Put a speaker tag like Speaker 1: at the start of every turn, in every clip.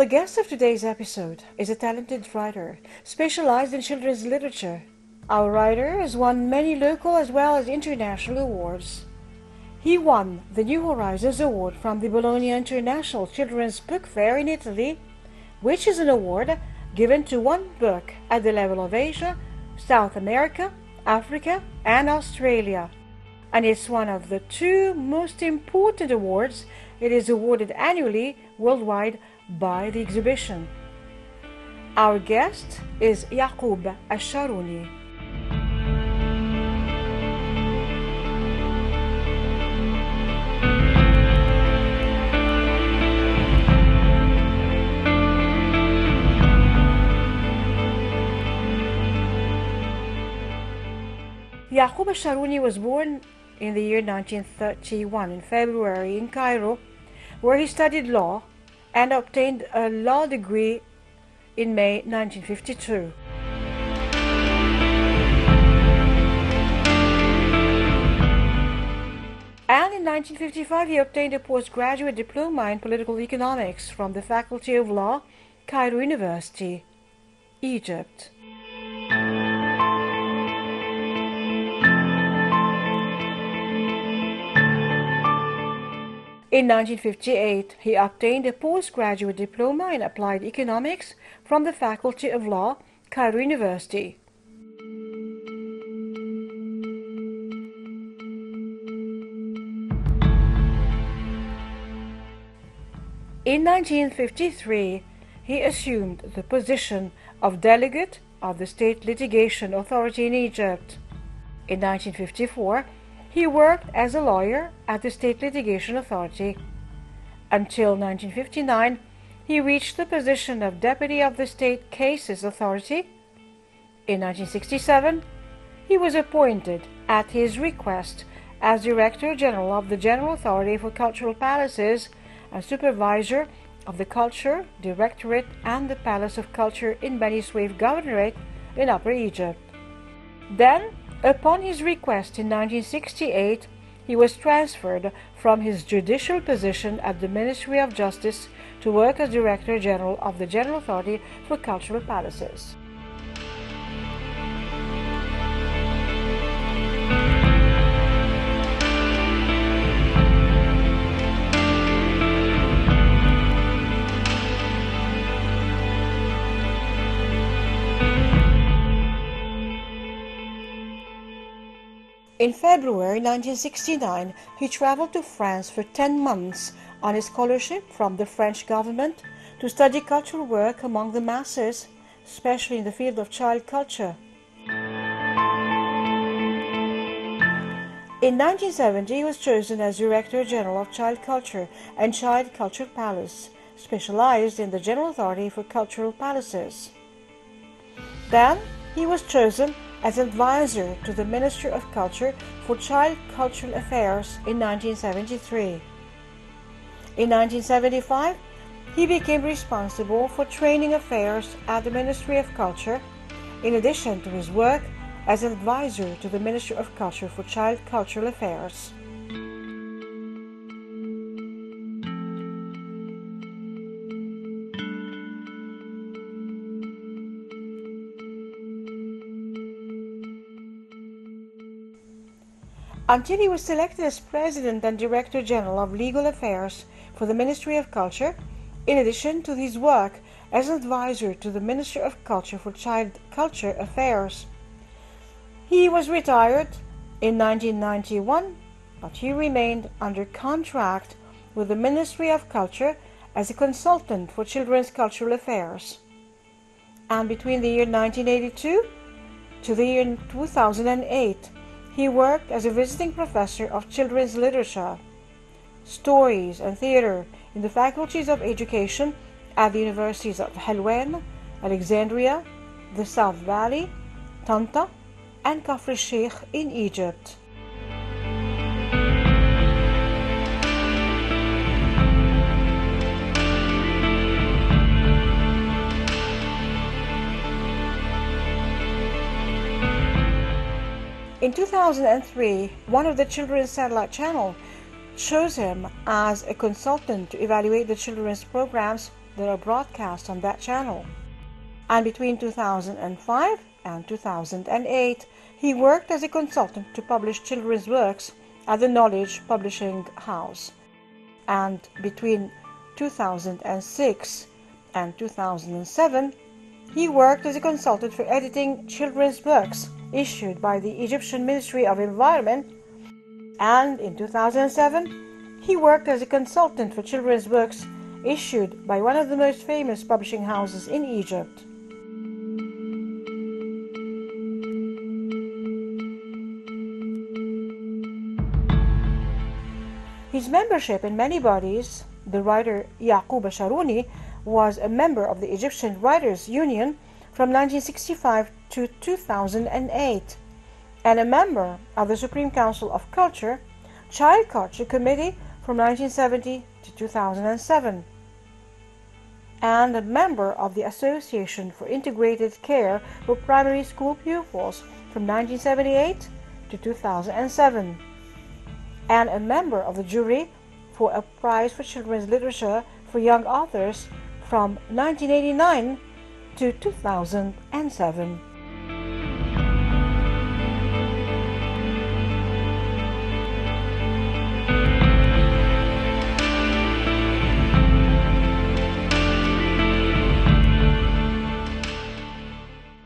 Speaker 1: The guest of today's episode is a talented writer specialized in children's literature. Our writer has won many local as well as international awards. He won the New Horizons Award from the Bologna International Children's Book Fair in Italy, which is an award given to one book at the level of Asia, South America, Africa, and Australia. And it's one of the two most important awards. It is awarded annually worldwide by the exhibition. Our guest is Yaqub Al-Sharouni. Yaqub Al-Sharouni was born in the year 1931 in February in Cairo, where he studied law and obtained a law degree in May 1952. And in 1955 he obtained a postgraduate diploma in political economics from the Faculty of Law, Cairo University, Egypt. In 1958, he obtained a postgraduate diploma in applied economics from the Faculty of Law, Cairo University. In 1953, he assumed the position of delegate of the State Litigation Authority in Egypt. In 1954, he worked as a lawyer at the State Litigation Authority. Until 1959, he reached the position of Deputy of the State Cases Authority. In 1967, he was appointed at his request as Director General of the General Authority for Cultural Palaces and Supervisor of the Culture Directorate and the Palace of Culture in Beni Suef Governorate in Upper Egypt. Then, upon his request in 1968, he was transferred from his judicial position at the Ministry of Justice to work as Director General of the General Authority for Cultural Palaces. In February 1969, he traveled to France for 10 months on a scholarship from the French government to study cultural work among the masses, especially in the field of child culture. In 1970, he was chosen as Director General of Child Culture and Child Culture Palace, specialized in the General Authority for Cultural Palaces. Then, he was chosen as advisor to the Minister of Culture for Child Cultural Affairs in 1973. In 1975, he became responsible for training affairs at the Ministry of Culture, in addition to his work as an advisor to the Minister of Culture for Child Cultural Affairs. Until he was selected as President and Director General of Legal Affairs for the Ministry of Culture, in addition to his work as an advisor to the Minister of Culture for Child Culture Affairs. He was retired in 1991, but he remained under contract with the Ministry of Culture as a consultant for children's cultural affairs. And between the year 1982 to the year 2008, he worked as a visiting professor of children's literature, stories, and theater in the faculties of education at the universities of Helwan, Alexandria, the South Valley, Tanta, and Kafr Sheikh in Egypt. In 2003, one of the children's satellite channels chose him as a consultant to evaluate the children's programs that are broadcast on that channel. And between 2005 and 2008, he worked as a consultant to publish children's works at the Knowledge Publishing House. And between 2006 and 2007, he worked as a consultant for editing children's works issued by the Egyptian Ministry of Environment. And in 2007, he worked as a consultant for children's works issued by one of the most famous publishing houses in Egypt. His membership in many bodies, the writer Yaqub Sharuni was a member of the Egyptian Writers' Union from 1965 to 2008, and a member of the Supreme Council of Culture, Child Culture Committee from 1970 to 2007, and a member of the Association for Integrated Care for Primary School Pupils from 1978 to 2007, and a member of the jury for a prize for children's literature for young authors from 1989 to 2007.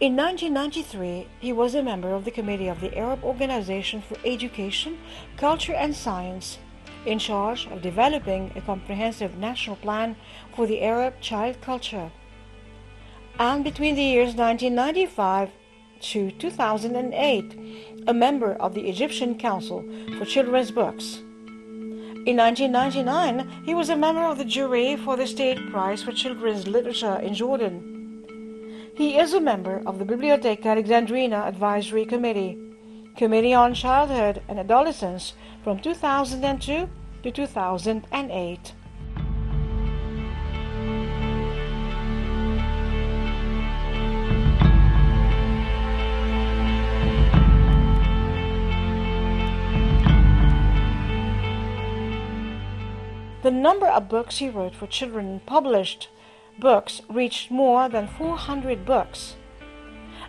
Speaker 1: In 1993, he was a member of the Committee of the Arab Organization for Education, Culture and Science, in charge of developing a comprehensive national plan for the Arab child culture. And between the years 1995 to 2008, a member of the Egyptian Council for Children's Books. In 1999, he was a member of the jury for the State Prize for Children's Literature in Jordan. He is a member of the Bibliotheca Alexandrina Advisory Committee, Committee on Childhood and Adolescence from 2002 to 2008. The number of books he wrote for children and published books reached more than 400 books.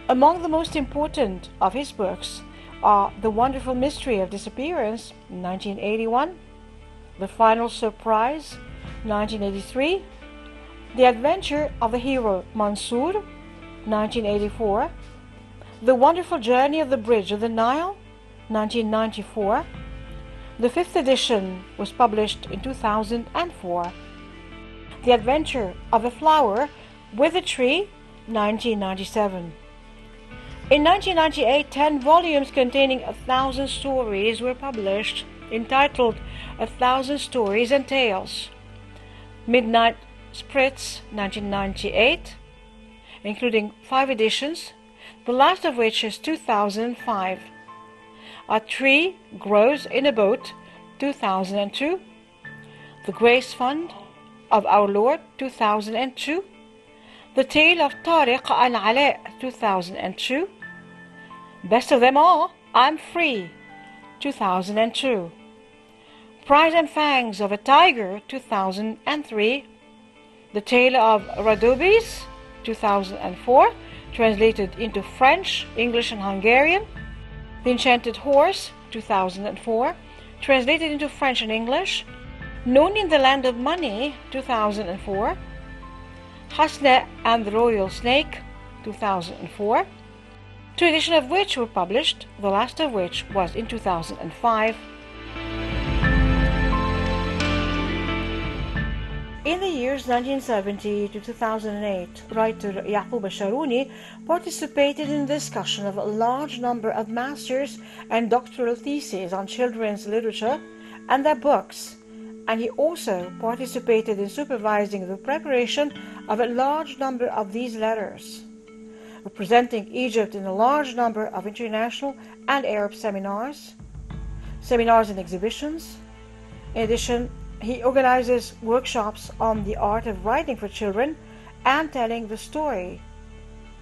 Speaker 1: Among the most important of his books are The Wonderful Mystery of Disappearance, 1981, The Final Surprise, 1983, The Adventure of the Hero Mansour, 1984, The Wonderful Journey of the Bridge of the Nile, 1994. The 5th edition was published in 2004. The Adventure of a Flower with a Tree, 1997. In 1998, 10 volumes containing 1,000 stories were published, entitled 1,000 Stories and Tales. Midnight Spritz, 1998, including 5 editions, the last of which is 2005. A Tree Grows in a Boat, 2002. The Grace Fund of Our Lord, 2002. The Tale of Tariq al-Ala, 2002. Best of them all, I'm Free, 2002. Price and Fangs of a Tiger, 2003. The Tale of Radobis, 2004, translated into French, English and Hungarian. The Enchanted Horse, 2004, translated into French and English. Known in the Land of Money, 2004. Hasna and the Royal Snake, 2004. 2 editions of which were published, the last of which was in 2005. In the years 1970 to 2008, writer Yaqub Sharuni participated in the discussion of a large number of master's and doctoral theses on children's literature and their books, and he also participated in supervising the preparation of a large number of these letters, representing Egypt in a large number of international and Arab seminars and exhibitions. In addition, he organizes workshops on the art of writing for children and telling the story.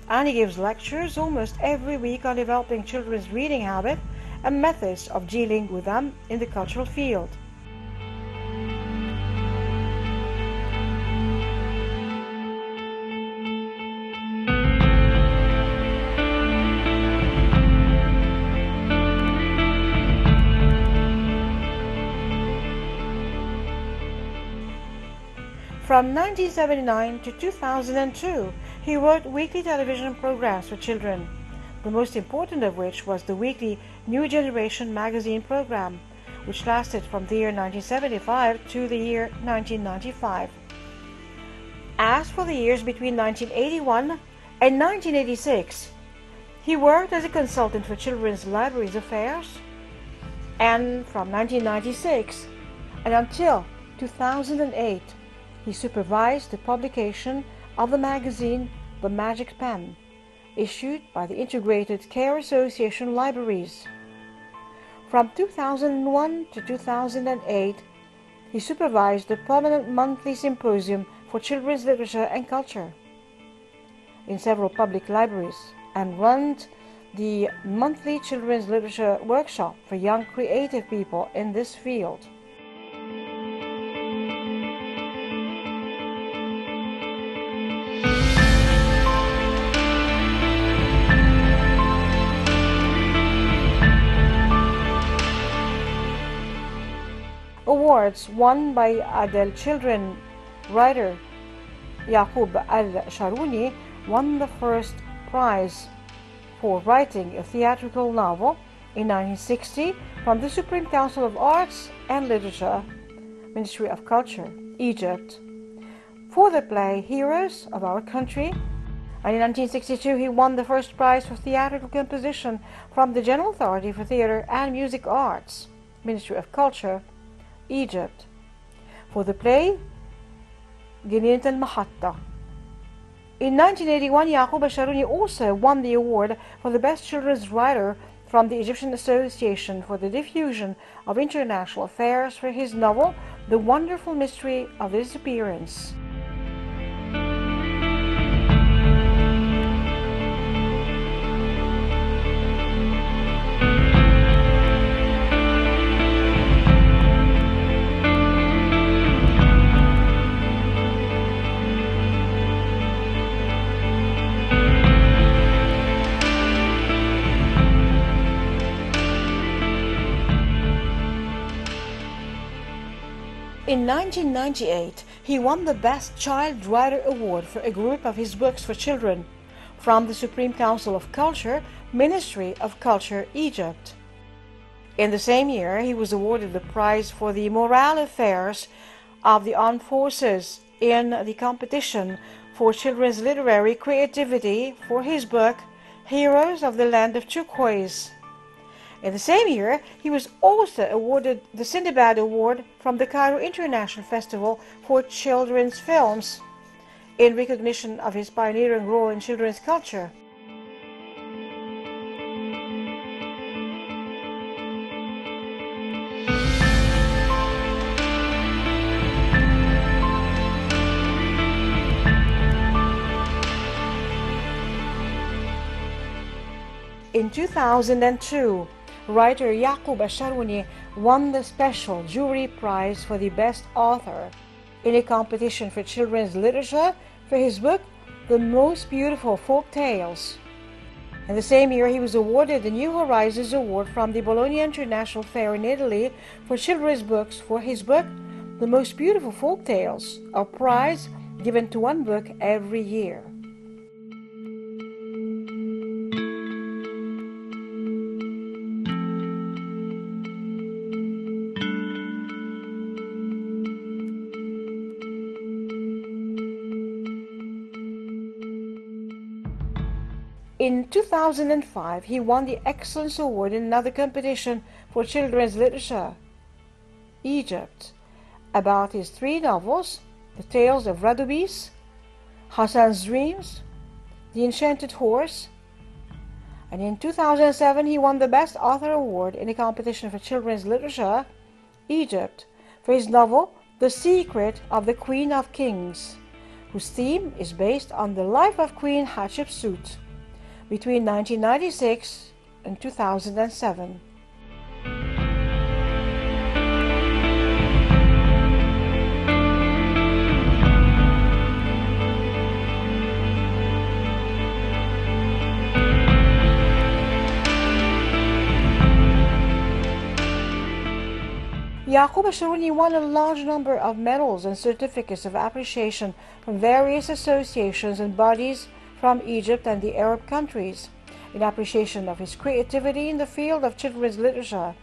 Speaker 1: And he gives lectures almost every week on developing children's reading habit and methods of dealing with them in the cultural field. From 1979 to 2002, he wrote weekly television programs for children, the most important of which was the weekly New Generation magazine program, which lasted from the year 1975 to the year 1995. As for the years between 1981 and 1986, he worked as a consultant for Children's Libraries Affairs, and from 1996 and until 2008, he supervised the publication of the magazine The Magic Pen, issued by the Integrated Care Association Libraries. From 2001 to 2008, he supervised the permanent monthly symposium for children's literature and culture in several public libraries and ran the monthly children's literature workshop for young creative people in this field. Awards won by adult children writer Yaqub al-Sharuni won the first prize for writing a theatrical novel in 1960 from the Supreme Council of Arts and Literature, Ministry of Culture, Egypt, for the play Heroes of Our Country, and in 1962 he won the first prize for theatrical composition from the General Authority for Theatre and Music Arts, Ministry of Culture, Egypt, for the play Ginit al-Mahatta. In 1981, Yaqub al-Sharuni also won the award for the Best Children's Writer from the Egyptian Association for the Diffusion of International Affairs for his novel The Wonderful Mystery of the Disappearance. In 1998, he won the Best Child Writer Award for a group of his books for children from the Supreme Council of Culture, Ministry of Culture, Egypt. In the same year, he was awarded the prize for the Morale Affairs of the Armed Forces in the competition for children's literary creativity for his book Heroes of the Land of Turquoise. In the same year, he was also awarded the Sindbad Award from the Cairo International Festival for Children's Films in recognition of his pioneering role in children's culture. In 2002, writer Yaqub al-Sharuni won the special jury prize for the best author in a competition for children's literature for his book The Most Beautiful Folk Tales. In the same year, he was awarded the New Horizons Award from the Bologna International Fair in Italy for children's books for his book The Most Beautiful Folk Tales, a prize given to one book every year. In 2005, he won the Excellence Award in another competition for children's literature, Egypt, about his three novels, The Tales of Radubis, Hassan's Dreams, The Enchanted Horse, and in 2007 he won the Best Author Award in a competition for children's literature, Egypt, for his novel The Secret of the Queen of Kings, whose theme is based on the life of Queen Hatshepsut between 1996 and 2007. Yaqub Asharuni won a large number of medals and certificates of appreciation from various associations and bodies from Egypt and the Arab countries in appreciation of his creativity in the field of children's literature.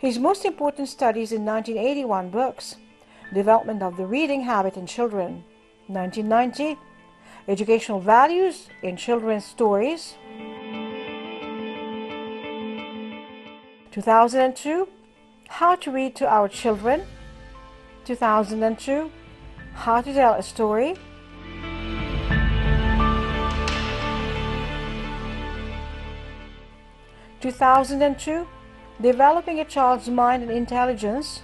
Speaker 1: His most important studies in 1981 books: Development of the Reading Habit in Children, 1990, Educational Values in Children's Stories, 2002, How to Read to Our Children, 2002, How to Tell a Story, 2002, Developing a Child's Mind and Intelligence,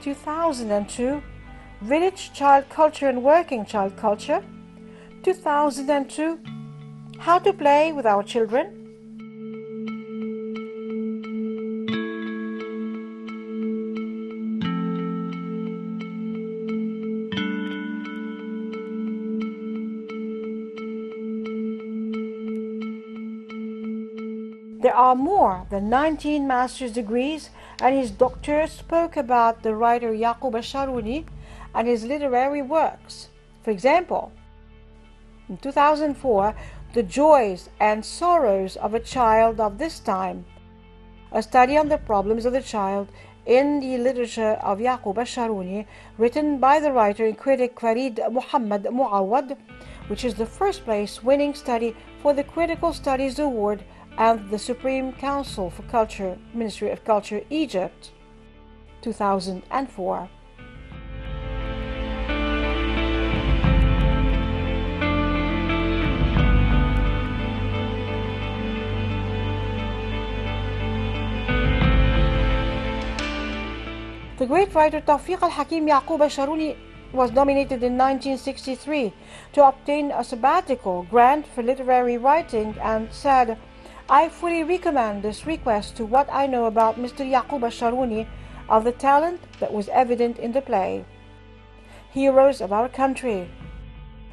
Speaker 1: 2002, Village Child Culture and Working Child Culture, 2002, How to Play with Our Children, There are more than 19 master's degrees, and his doctor spoke about the writer Yaqub Asharuni and his literary works. For example, in 2004, The Joys and Sorrows of a Child of This Time, a study on the problems of the child in the literature of Yaqub Asharuni, written by the writer and critic Farid Muhammad Muawad, which is the first place winning study for the Critical Studies Award and the Supreme Council for Culture, Ministry of Culture, Egypt, 2004. The great writer Tawfiq al-Hakim Yaqub Asharuni was nominated in 1963 to obtain a sabbatical grant for literary writing and said, "I fully recommend this request to what I know about Mr. Yaqub Asharuni of the talent that was evident in the play, Heroes of Our Country,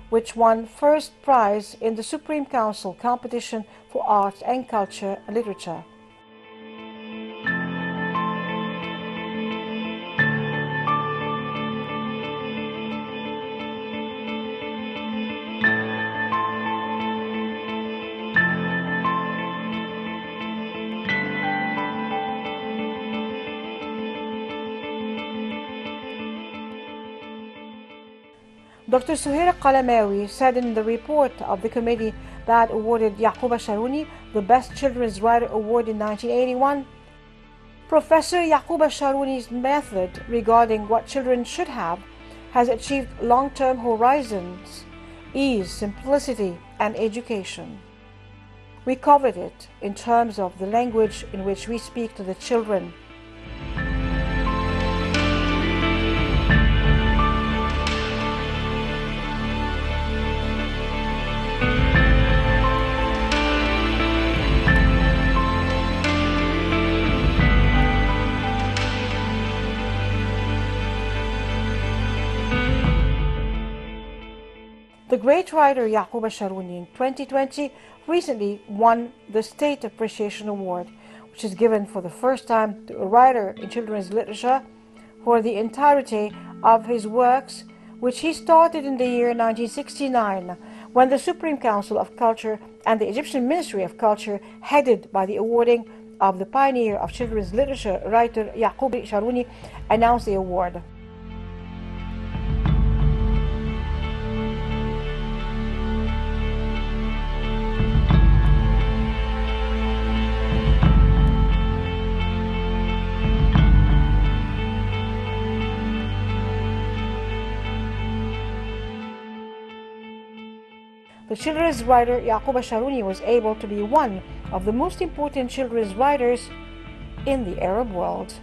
Speaker 1: which won first prize in the Supreme Council Competition for Arts and Culture and Literature." Dr. Suhair Qalamawi said in the report of the committee that awarded Yaqub Asharuni the Best Children's Writer Award in 1981, Professor Yaqub Asharuni's method regarding what children should have has achieved long-term horizons, ease, simplicity, and education. We covered it in terms of the language in which we speak to the children. The great writer Yaqub Asharuni in 2020 recently won the State Appreciation Award, which is given for the first time to a writer in children's literature for the entirety of his works, which he started in the year 1969, when the Supreme Council of Culture and the Egyptian Ministry of Culture, headed by the awarding of the pioneer of children's literature, writer Yaqub Asharuni, announced the award. The children's writer Yaqub Asharuni was able to be one of the most important children's writers in the Arab world.